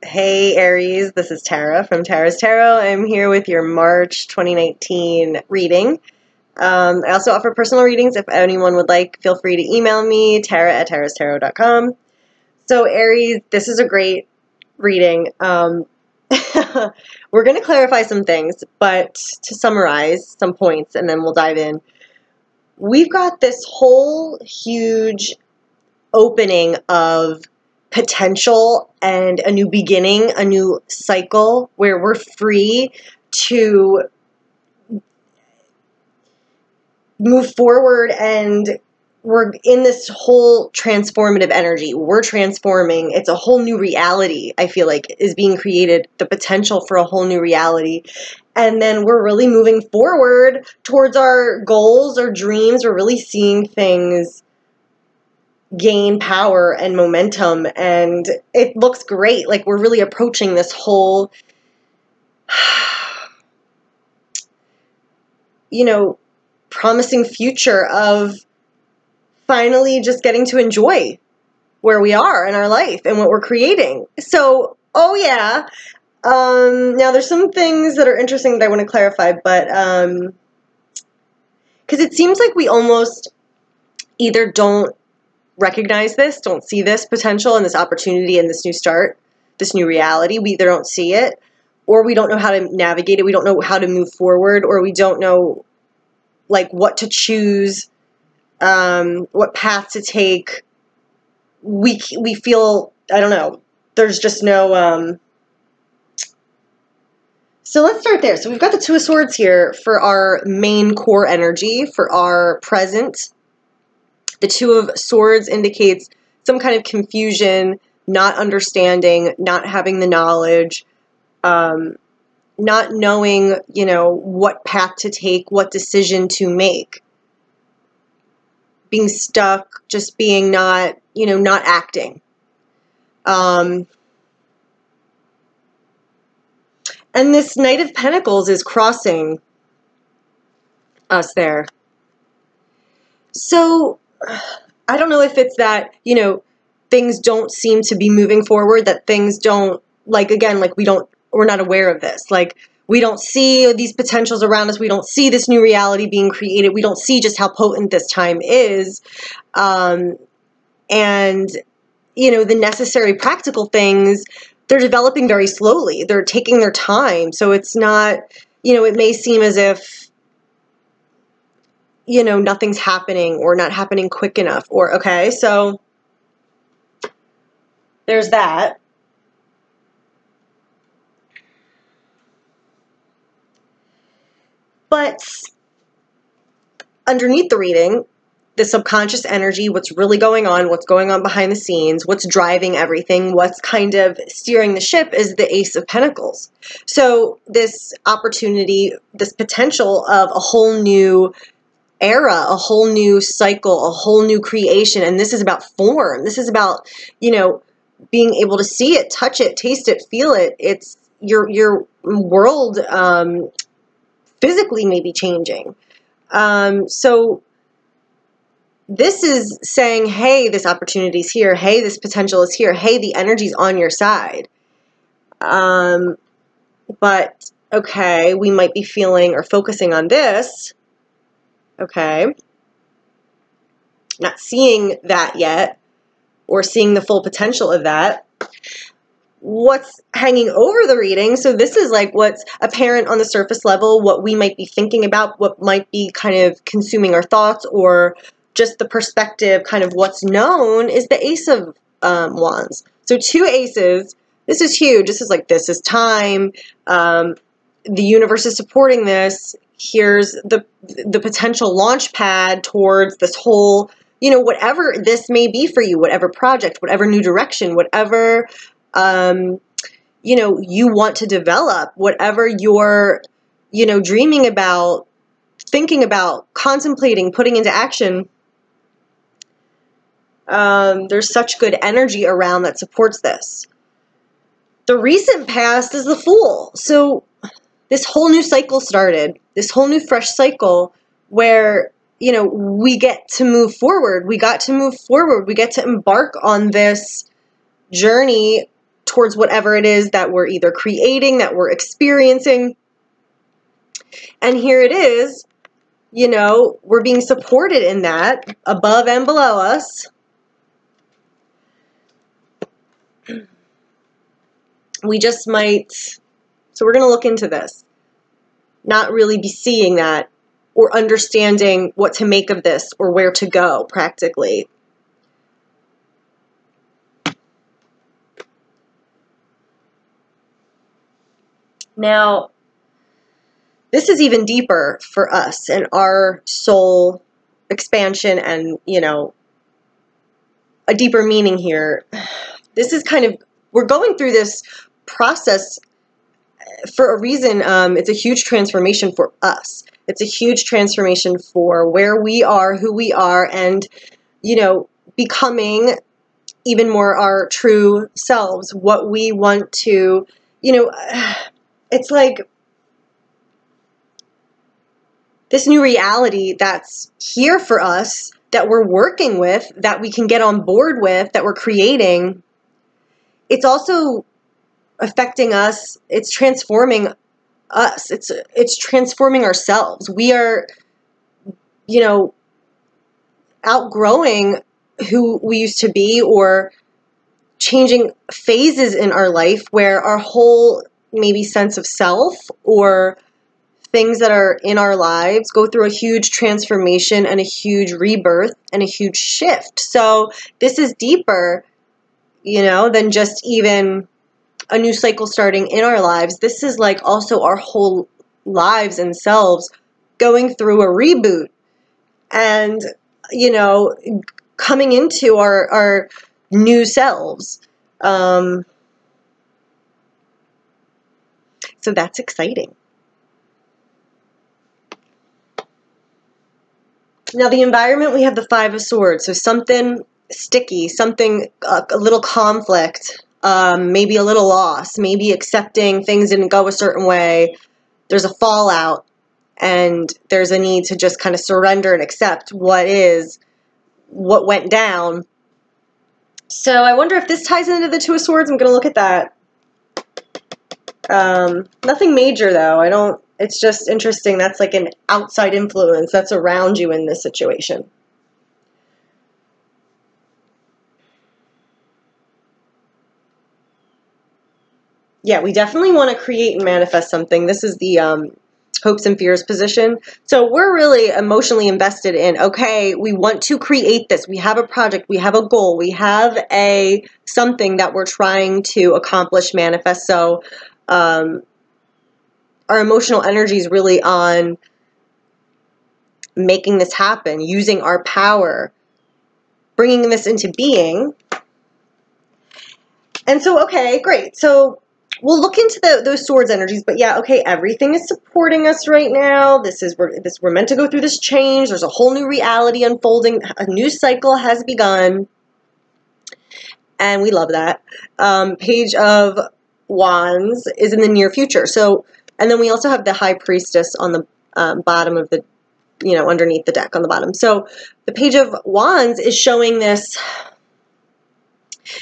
Hey Aries, this is Tara from Tara's Tarot. I'm here with your March 2019 reading. I also offer personal readings. If anyone would like, feel free to email me, tara@tarastarot.com. So Aries, this is a great reading. We're going to clarify some things, but to summarize some points and then we'll dive in. We've got this whole huge opening of potential and a new beginning, a new cycle where we're free to move forward, and we're in this whole transformative energy. We're transforming. It's a whole new reality, I feel like, is being created, the potential for a whole new reality. And then we're really moving forward towards our goals, our dreams. We're really seeing things gain power and momentum, and it looks great. Like we're really approaching this whole promising future of finally just getting to enjoy where we are in our life and what we're creating. So now there's some things that are interesting that I want to clarify, but because it seems like we almost either don't recognize this, don't see this potential and this opportunity and this new start, this new reality. We either don't see it, or we don't know how to navigate it. We don't know how to move forward, or we don't know like what to choose, what path to take. We feel, I don't know, there's just no, so let's start there. So we've got the Two of Swords here for our main core energy, for our present. The Two of Swords indicates some kind of confusion, not understanding, not having the knowledge, not knowing, what path to take, what decision to make. Being stuck, just being not acting. And this Knight of Pentacles is crossing us there. So I don't know if it's that, things don't seem to be moving forward, that things don't, we're not aware of this. Like, we don't see these potentials around us. We don't see this new reality being created. We don't see just how potent this time is. And, the necessary practical things, they're developing very slowly. They're taking their time. So it's not, it may seem as if, nothing's happening or not happening quick enough, or, okay, so there's that. But underneath the reading, the subconscious energy, what's really going on, what's going on behind the scenes, what's driving everything, what's kind of steering the ship is the Ace of Pentacles. So this opportunity, this potential of a whole new era, a whole new cycle, a whole new creation. And this is about form. This is about, being able to see it, touch it, taste it, feel it. It's your world physically may be changing. So this is saying, hey, this opportunity is here. Hey, this potential is here. Hey, the energy's on your side. But, okay, we might be feeling or focusing on this. Okay. Not seeing that yet, or seeing the full potential of that. What's hanging over the reading, so this is like what's apparent on the surface level, what we might be thinking about, what might be kind of consuming our thoughts, or just the perspective, kind of what's known, is the Ace of Wands. So two aces, this is huge. This is time. The universe is supporting this. Here's the potential launch pad towards this whole, whatever this may be for you, whatever project, whatever new direction, whatever, you want to develop, whatever you're, dreaming about, thinking about, contemplating, putting into action. There's such good energy around that supports this. The recent past is the Fool. So this whole new cycle started, this whole new fresh cycle where, we get to move forward. We got to move forward. We get to embark on this journey towards whatever it is that we're either creating, that we're experiencing. And here it is, you know, we're being supported in that, above and below us. We just might, so we're going to look into this, not really be seeing that or understanding what to make of this or where to go practically. Now, this is even deeper for us and our soul expansion and, you know, a deeper meaning here. This is kind of, we're going through this process for a reason. It's a huge transformation for us. It's a huge transformation for where we are, who we are, and, you know, becoming even more our true selves, what we want to, you know, it's like this new reality that's here for us, that we're working with, that we can get on board with, that we're creating. It's also affecting us. It's transforming us. It's transforming ourselves. We are, you know, outgrowing who we used to be, or changing phases in our life where our whole maybe sense of self or things that are in our lives go through a huge transformation and a huge rebirth and a huge shift. So this is deeper, you know, than just even a new cycle starting in our lives. This is like also our whole lives and selves going through a reboot and, you know, coming into our new selves. So that's exciting. Now, the environment, we have the Five of Swords. So something sticky, something, a little conflict, maybe a little loss, maybe accepting things didn't go a certain way. There's a fallout, and there's a need to just kind of surrender and accept what went down. So I wonder if this ties into the Two of Swords. I'm going to look at that. Nothing major, though. It's just interesting. That's like an outside influence that's around you in this situation. Yeah, we definitely want to create and manifest something. This is the hopes and fears position. So we're really emotionally invested in, okay, we want to create this. We have a project. We have a goal. We have something that we're trying to accomplish, manifest. So our emotional energy is really on making this happen, using our power, bringing this into being. And so, okay, great. So we'll look into those swords energies, but yeah, okay, everything is supporting us right now. We're meant to go through this change. There's a whole new reality unfolding. A new cycle has begun, and we love that. Page of Wands is in the near future. So, and then we also have the High Priestess on the bottom of the, you know, underneath the deck on the bottom. So the Page of Wands is showing this,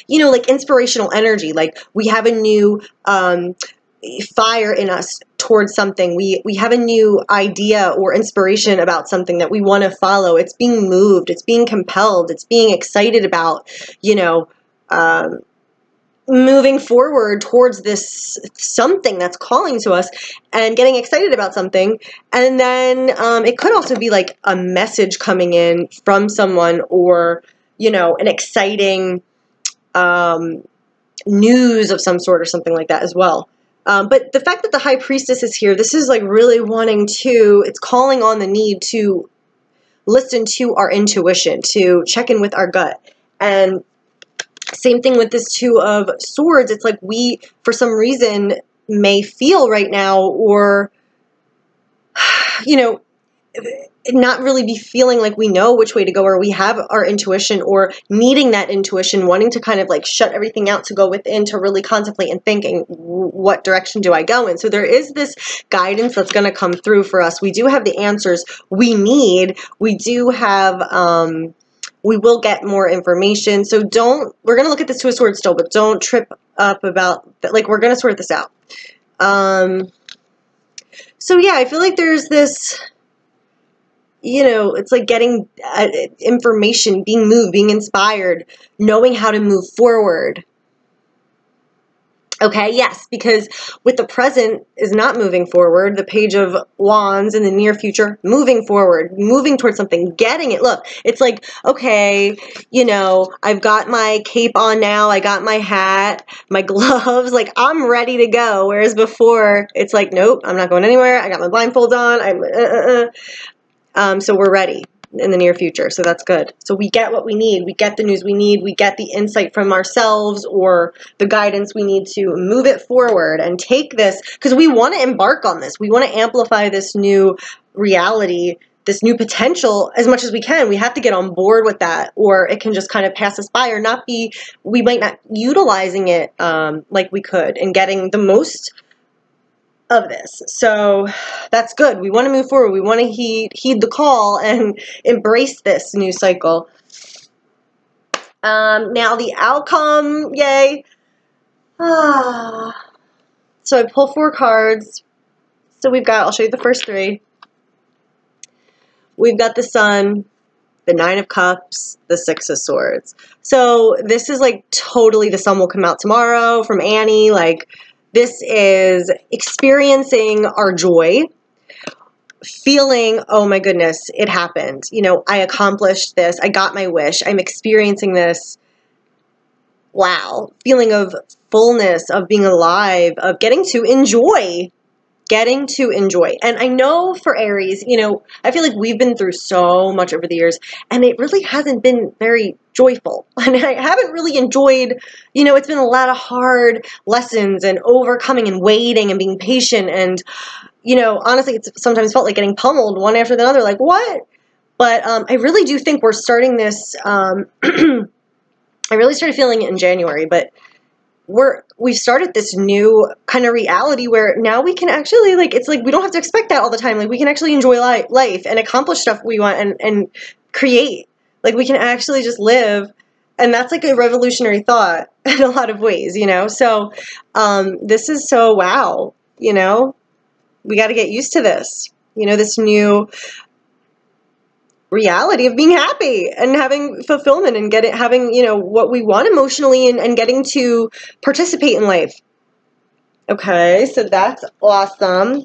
you know, like inspirational energy. Like we have a new fire in us towards something. We have a new idea or inspiration about something that we want to follow. It's being moved. It's being compelled. It's being excited about, you know, moving forward towards this something that's calling to us and getting excited about something. And then it could also be like a message coming in from someone, or, you know, an exciting news of some sort or something like that as well. But the fact that the High Priestess is here, this is like really wanting to, it's calling on the need to listen to our intuition, to check in with our gut. And same thing with this Two of Swords. It's like we, for some reason, may feel right now, or, you know, not really be feeling like we know which way to go, or we have our intuition, or needing that intuition, wanting to kind of like shut everything out to go within, to really contemplate and thinking, what direction do I go in? So there is this guidance that's going to come through for us. We do have the answers we need. We do have We will get more information. So we're going to look at this Two of Swords still, but don't trip up about, like, we're going to sort this out. So yeah, I feel like there's this, you know, it's like getting information, being moved, being inspired, knowing how to move forward. Okay, yes, because with the present is not moving forward, the Page of Wands in the near future, moving forward, moving towards something, getting it. Look, it's like, okay, you know, I've got my cape on now, I got my hat, my gloves, like I'm ready to go. Whereas before, it's like, nope, I'm not going anywhere. I got my blindfold on. So we're ready in the near future. So that's good. So we get what we need. We get the news we need. We get the insight from ourselves or the guidance we need to move it forward and take this, because we want to embark on this. We want to amplify this new reality, this new potential as much as we can. We have to get on board with that, or it can just kind of pass us by or not be, we might not utilizing it like we could and getting the most of this. So that's good. We want to move forward. We want to heed the call and embrace this new cycle. Now the outcome, yay. So I pull 4 cards. So we've got, I'll show you the first 3. We've got the Sun, the 9 of Cups, the 6 of Swords. So this is like totally, the Sun will come out tomorrow from Annie, like this is experiencing our joy, feeling, oh my goodness, it happened. You know, I accomplished this. I got my wish. I'm experiencing this. Wow. Feeling of fullness, of being alive, of getting to enjoy. And I know for Aries, you know, I feel like we've been through so much over the years, and it really hasn't been very joyful. And I haven't really enjoyed, you know, it's been a lot of hard lessons and overcoming and waiting and being patient. And, you know, honestly, it's sometimes felt like getting pummeled one after the other, like, what? But I really do think we're starting this, I really started feeling it in January, but we've started this new kind of reality where now we can actually, like, it's like we don't have to expect that all the time. Like, we can actually enjoy life and accomplish stuff we want and create. Like, we can actually just live, and that's like a revolutionary thought in a lot of ways, you know. So this is so wow, you know, we got to get used to this, you know, this new reality of being happy and having fulfillment and having, you know, what we want emotionally and getting to participate in life. Okay, so that's awesome.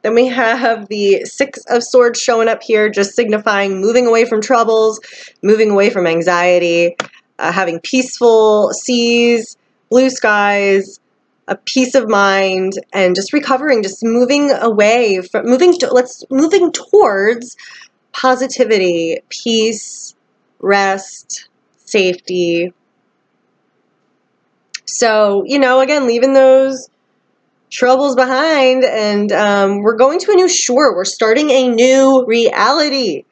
Then we have the 6 of Swords showing up here, just signifying moving away from troubles, moving away from anxiety, having peaceful seas, blue skies, a peace of mind, and just recovering, just moving away from moving towards positivity, peace, rest, safety. So, you know, again, leaving those troubles behind, and we're going to a new shore. We're starting a new reality.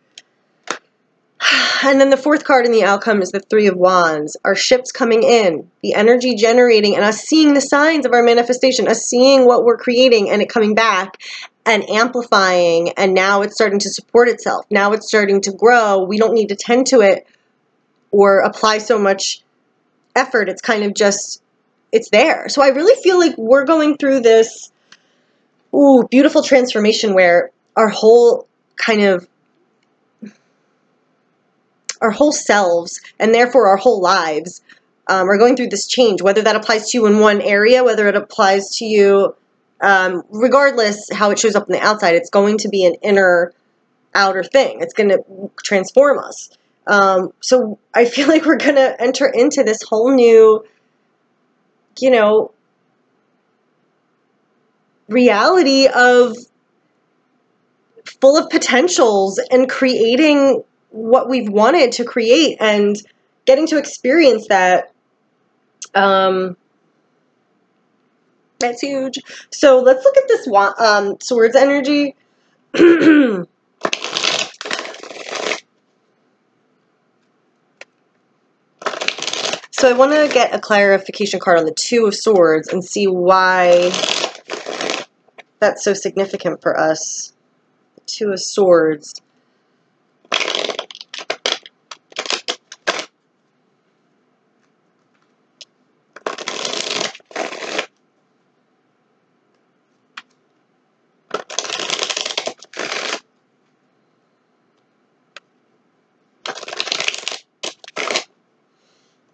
And then the 4th card in the outcome is the 3 of Wands. Our ships coming in, the energy generating, and us seeing the signs of our manifestation, us seeing what we're creating and it coming back and amplifying, and now it's starting to support itself. Now it's starting to grow. We don't need to tend to it or apply so much effort. It's kind of just, it's there. So I really feel like we're going through this beautiful transformation where our whole selves, and therefore our whole lives, are going through this change, whether that applies to you in one area, whether it applies to you, regardless how it shows up on the outside, it's going to be an outer thing. It's going to transform us. So I feel like we're going to enter into this whole new, you know, reality of full of potentials and creating what we've wanted to create and getting to experience that. That's huge. So let's look at this Swords energy. So I want to get a clarification card on the 2 of Swords and see why that's so significant for us. The 2 of Swords.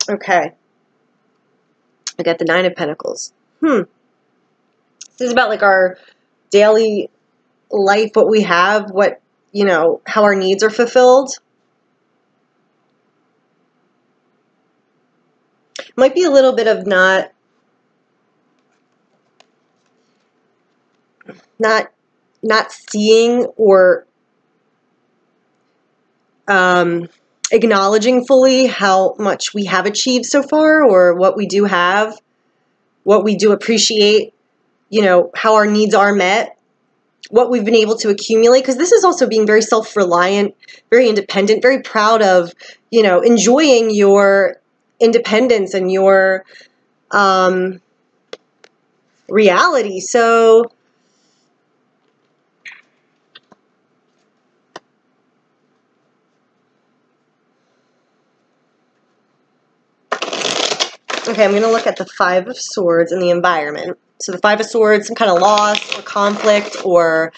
Okay. I got the Nine of Pentacles. This is about like our daily life, what we have, what, you know, how our needs are fulfilled. Might be a little bit of not seeing or acknowledging fully how much we have achieved so far, or what we do have, what we do appreciate, you know, how our needs are met, what we've been able to accumulate. Because this is also being very self-reliant, very independent, very proud of, you know, enjoying your independence and your reality. So okay, I'm going to look at the Five of Swords in the environment. So the Five of Swords, some kind of loss or conflict, or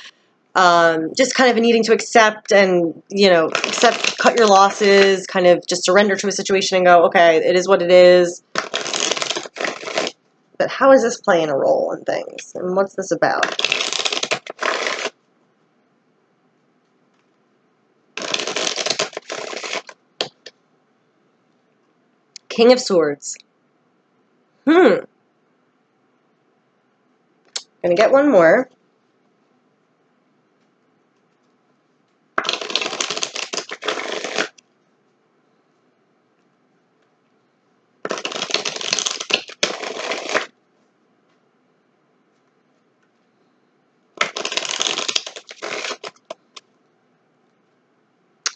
just kind of needing to accept and, you know, cut your losses, kind of just surrender to a situation and go, okay, it is what it is. But how is this playing a role in things? And what's this about? King of Swords. Gonna get one more.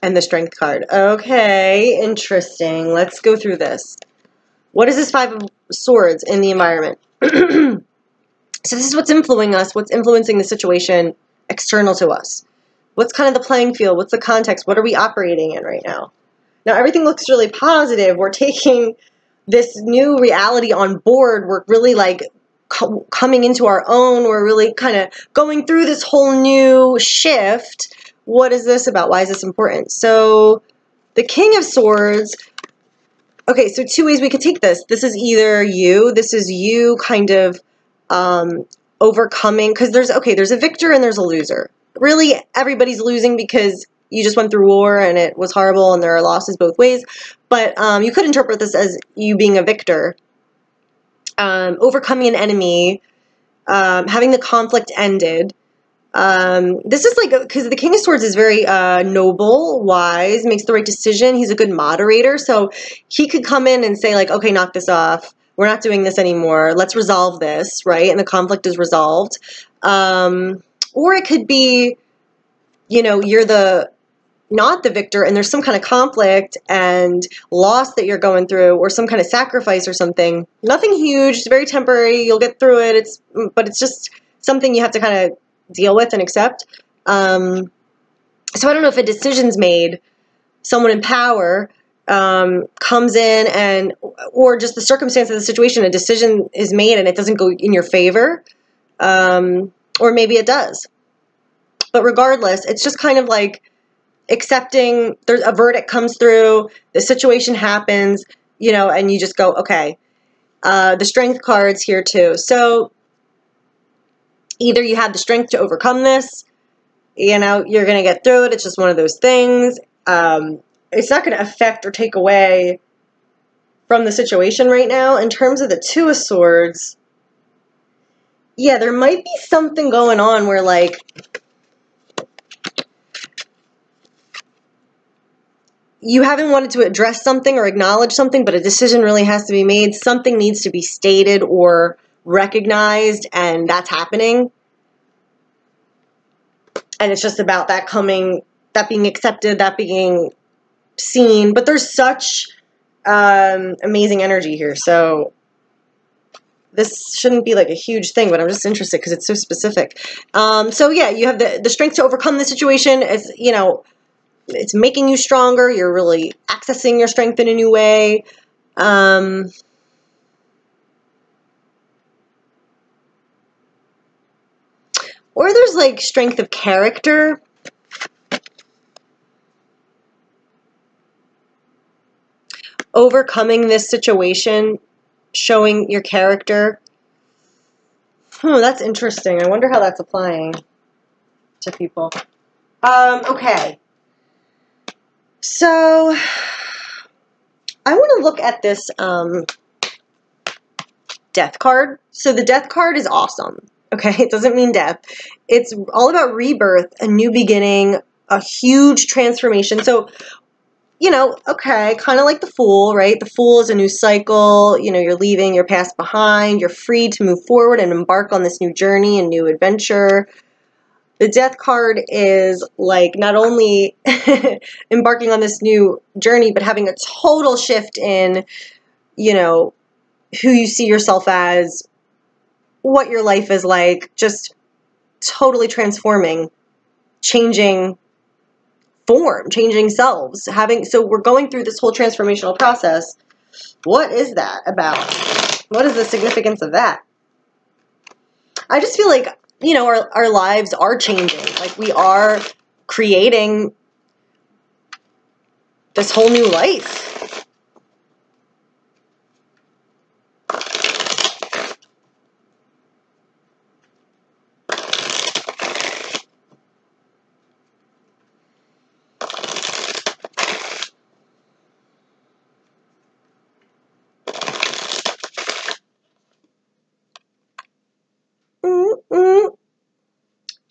And the Strength card. Okay, interesting. Let's go through this. What is this Five of Swords in the environment? So this is what's influencing us, what's influencing the situation external to us. What's kind of the playing field? What's the context? What are we operating in right now? Now, everything looks really positive. We're taking this new reality on board. We're really like coming into our own. We're really kind of going through this whole new shift. What is this about? Why is this important? So the King of Swords. Okay, so two ways we could take this. This is you kind of overcoming, because there's a victor and there's a loser. Really, everybody's losing because you just went through war and it was horrible and there are losses both ways. But you could interpret this as you being a victor, overcoming an enemy, having the conflict ended. This is like, because the King of Swords is very noble, wise, makes the right decision. He's a good moderator. So he could come in and say like, okay, knock this off. We're not doing this anymore. Let's resolve this, right? And the conflict is resolved. Or it could be, you know, you're not the victor and there's some kind of conflict and loss that you're going through, or some kind of sacrifice or something. Nothing huge. It's very temporary. You'll get through it. But it's just something you have to kind of deal with and accept. So I don't know if a decision's made, someone in power comes in, or just the circumstance of the situation, a decision is made and it doesn't go in your favor, or maybe it does. But regardless, it's just kind of like accepting. There's a verdict comes through, the situation happens, you know, and you just go, okay. The Strength card's here too. So either you have the strength to overcome this, you know, you're going to get through it. It's just one of those things. It's not going to affect or take away from the situation right now. In terms of the Two of Swords, yeah, there might be something going on where, like, you haven't wanted to address something or acknowledge something, but a decision really has to be made. Something needs to be stated or recognized, and that's happening. And it's just about that being accepted, that being seen. But there's such amazing energy here. So this shouldn't be like a huge thing, but I'm just interested because it's so specific. So yeah, you have the strength to overcome the situation. It's, you know, it's making you stronger. You're really accessing your strength in a new way. Or there's like strength of character. overcoming this situation, showing your character. That's interesting. I wonder how that's applying to people. Okay. So I want to look at this death card. So the death card is awesome. Okay, it doesn't mean death. It's all about rebirth, a new beginning, a huge transformation. So, you know, okay, kind of like the Fool, right? The Fool is a new cycle. You know, you're leaving your past behind. You're free to move forward and embark on this new journey and new adventure. The death card is like not only embarking on this new journey, but having a total shift in, you know, who you see yourself as, what your life is like, just totally transforming, changing form, changing selves, so we're going through this whole transformational process. What is that about? What is the significance of that? I just feel like, you know, our lives are changing. Like, we are creating this whole new life.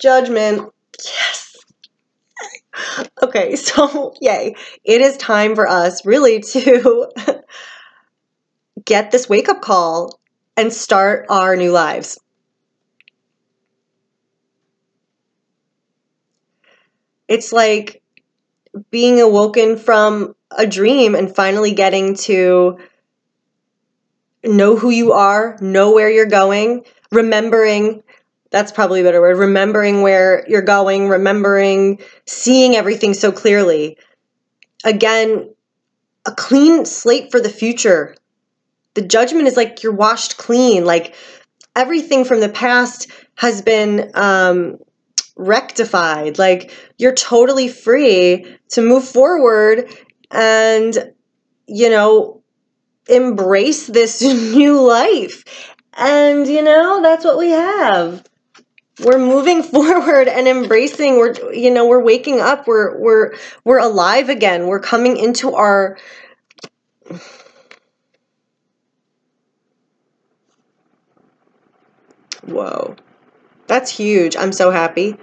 Judgment. Yes. Okay, so yay. It is time for us really to get this wake-up call and start our new lives. It's like being awoken from a dream and finally getting to know who you are, know where you're going, remembering, that's probably a better word, remembering where you're going, remembering, seeing everything so clearly. Again, a clean slate for the future. The judgment is like you're washed clean, like everything from the past has been rectified, like you're totally free to move forward and, you know, embrace this new life. And, you know, that's what we have. We're moving forward and embracing, we're waking up, we're alive again. We're coming into our whoa. That's huge. I'm so happy.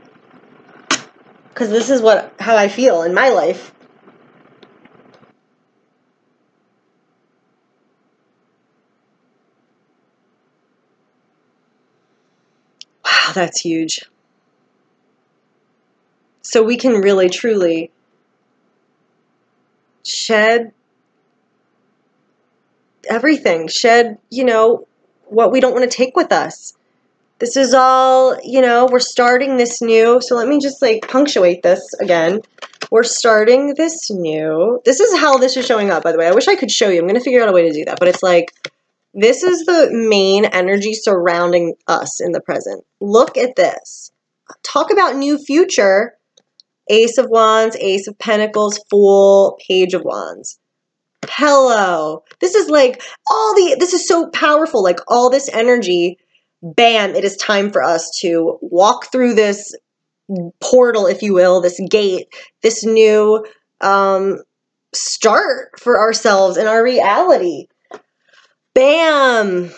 Because this is how I feel in my life. Wow, that's huge. So we can really, truly shed everything. Shed, you know, what we don't want to take with us. This is all, you know, we're starting this new. So let me just like punctuate this again. We're starting this new. This is how this is showing up, by the way. I wish I could show you. I'm going to figure out a way to do that. But it's like, this is the main energy surrounding us in the present. Look at this. Talk about new future. Ace of Wands, Ace of Pentacles, Fool, Page of Wands. Hello. This is like this is so powerful. Like all this energy, bam, it is time for us to walk through this portal, if you will, this gate, this new start for ourselves in our reality. Bam.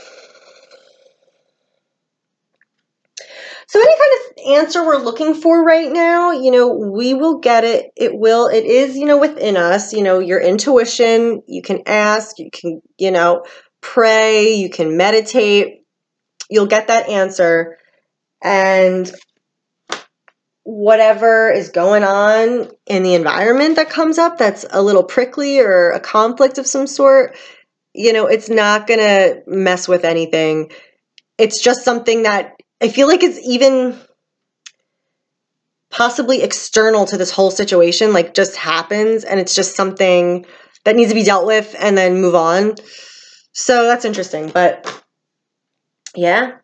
So any kind of answer we're looking for right now, you know, we will get it. It is, you know, within us, you know, your intuition. You can ask, you can, you know, pray, you can meditate. You'll get that answer. And whatever is going on in the environment that comes up that's a little prickly or a conflict of some sort, you know, it's not going to mess with anything. It's just something that I feel like is even possibly external to this whole situation, like just happens, and it's just something that needs to be dealt with and then move on. So that's interesting, but yeah.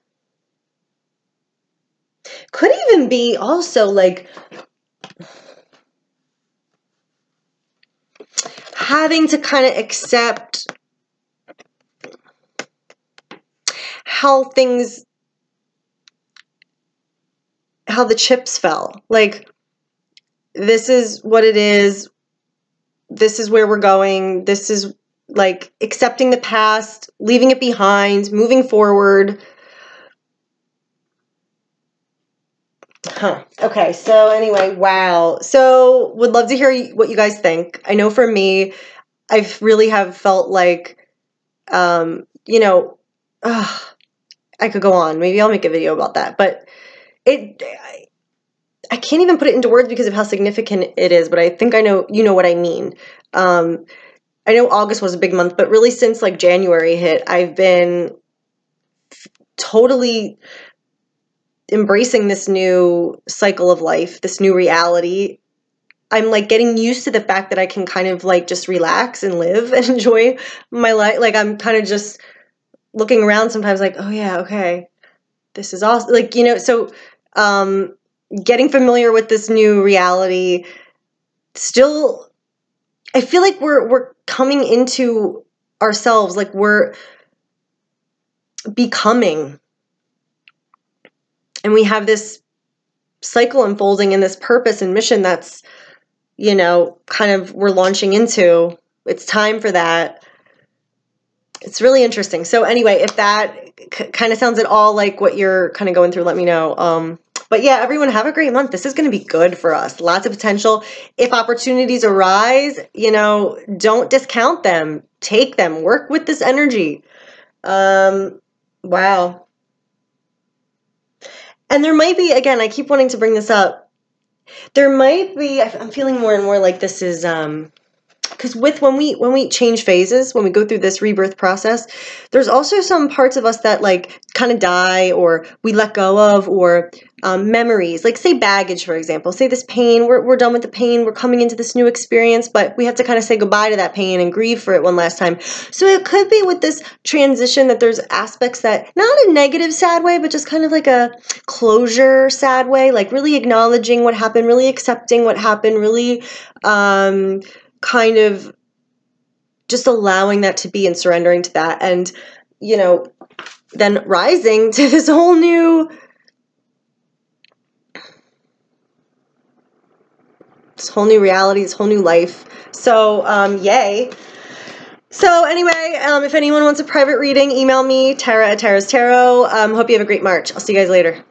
Could even be also like, having to kind of accept how the chips fell. Like, this is what it is. This is where we're going. This is like accepting the past, leaving it behind, moving forward. Okay, so anyway, wow. So would love to hear what you guys think. I know for me, I really have felt like, you know, I could go on. Maybe I'll make a video about that. But I can't even put it into words because of how significant it is, but I think I know, you know what I mean. I know August was a big month, but really since like January hit, I've been totally embracing this new cycle of life, this new reality. I'm like getting used to the fact that I can kind of like just relax and live and enjoy my life. Like, I'm kind of just looking around sometimes like, oh yeah, okay, this is awesome. Like, you know, so getting familiar with this new reality, still, I feel like we're coming into ourselves, like we're becoming, and we have this cycle unfolding and this purpose and mission that's, you know, kind of we're launching into. It's time for that. It's really interesting. So anyway, if that kind of sounds at all like what you're kind of going through, let me know. But yeah, everyone have a great month. This is going to be good for us. Lots of potential. If opportunities arise, you know, don't discount them. Take them. Work with this energy. Wow. And there might be, again, I keep wanting to bring this up. There might be, I'm feeling more and more like this is, because when we change phases, when we go through this rebirth process, there's also some parts of us that like kind of die, or we let go of, or memories, like say baggage, for example. Say this pain, we're done with the pain, we're coming into this new experience, but we have to kind of say goodbye to that pain and grieve for it one last time. So it could be with this transition that there's aspects that, not a negative sad way, but just kind of like a closure sad way, like really acknowledging what happened, really accepting what happened, really kind of just allowing that to be and surrendering to that, and, you know, then rising to this whole new reality, this whole new life. So yay. So anyway, if anyone wants a private reading, email me, Tara at Tara's Tarot. Hope you have a great March. I'll see you guys later.